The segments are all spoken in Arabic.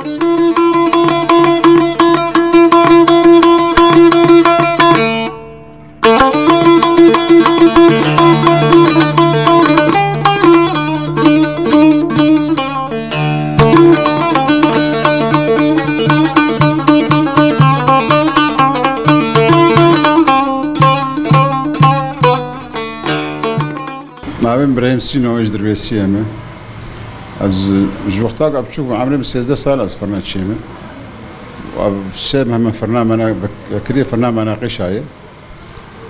ناویم ابراهیم سینو اجدر بیسیمه از جوقتا قبل شو عمري 13 سال از فرناچيمه وشيء مهم فرنامنا كريه فرنامنا قشايه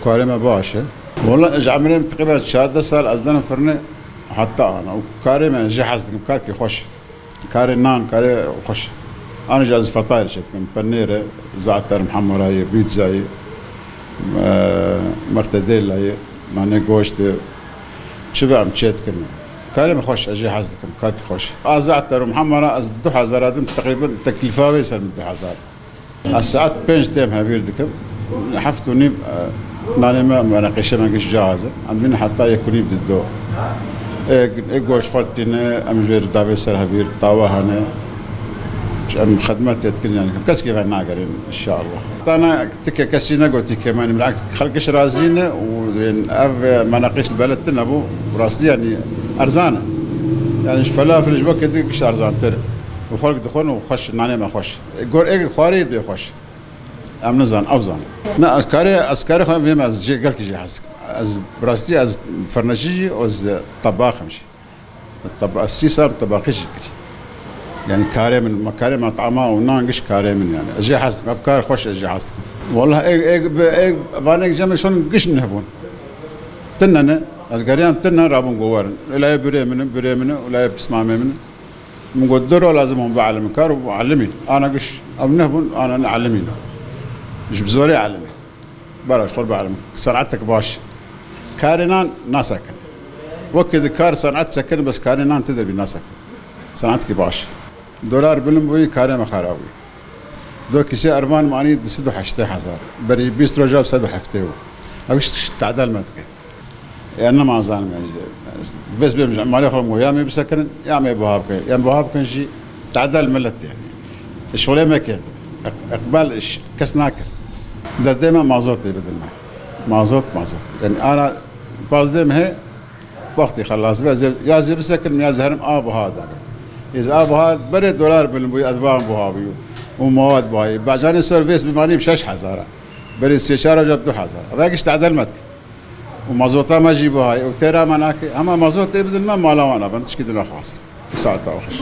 كارما باشه والله اج عمري تقريبا 4 سال از دنا فرنه حتى انا وكارما جهاز كاركي خوش كاري نان كاري خوش انا جاز فطاير شتكم بنيره زعتر محمرايه بيتزاي مرتديلا هي معناه گوشت شبع مشيت كنا كاري خوش اجي حزدكم كاركي خوش زعتر محمره از 2000 ادم تقريبا تكلفه ويسر من 2000 الساعات 5 تيم هافيردكم حفتوني معناه ما ناقشه ما قش جاهزه عندنا حتى يكوني بدو ايغوش فالتينا ام جير دافي سر هافير طاوه هنا ام خدمات يتكن يعني كسكي ناقرين ان شاء الله انا تك كسينا قلت كمان بالعكس خلقش رازينه وين اف مناقيش البلد تنبو راسي يعني ارزانه يعني فلافل جبك كديش ارزان تر وخلق دخون وخش ناني ما خوش يقول ايه خواري دو يخش ام نزان اوزان لا اسكاري خو بما جي قالك جي حسك از براستي از فرنشي از طباخ مشي الطباخ السيسار طباخي شكل يعني كاري من مكاري مع طعمه ونانقش كاري من يعني اجي حسك افكار خوش اجي حسك والله ايه فانك جمع شلون قش نهبون تننا القريان تنا رابون قوارن لا بري من ولا بسمع من مقدر لازم هم بعلم كار وعلمي انا قش او نهبون انا نعلمين مش بزوري علمي بلاش خل بعلم صنعتك باش كارينان ناسكن وكذا كار صنعت سكن بس كارينان تدري بناسكن صنعتك باش دولار بلمبوي كاري مخاراوي دو كيسي ارمان معني دسدو حشتي حزار بري 20 رجاب سدو حفتيو ابيش تعدل مدك يعني ما زال بس بيمجع مالي خرم يا مي بسكن يا مي بوهابك يا بوهابك شي تعدل ملت يعني الشغله ما كان اقبال كسناك در دائما مازوتي بدل ما مازوت يعني انا بازدم هي وقتي خلاص يا زي بسكن يا زهرم ابو هذا اذا ابو هذا بري دولار بالبوي ادوان بوهابي ومواد بهاي باجاني سيرفيس بماني بشش حزاره بري استشاره جبتو حزاره باقيش تعدل متك ومازوتا ما جيبوا هاي وترى مناك اما مازوت بدل ما مالا وانا بنتش كده خلاص ساعتها وخش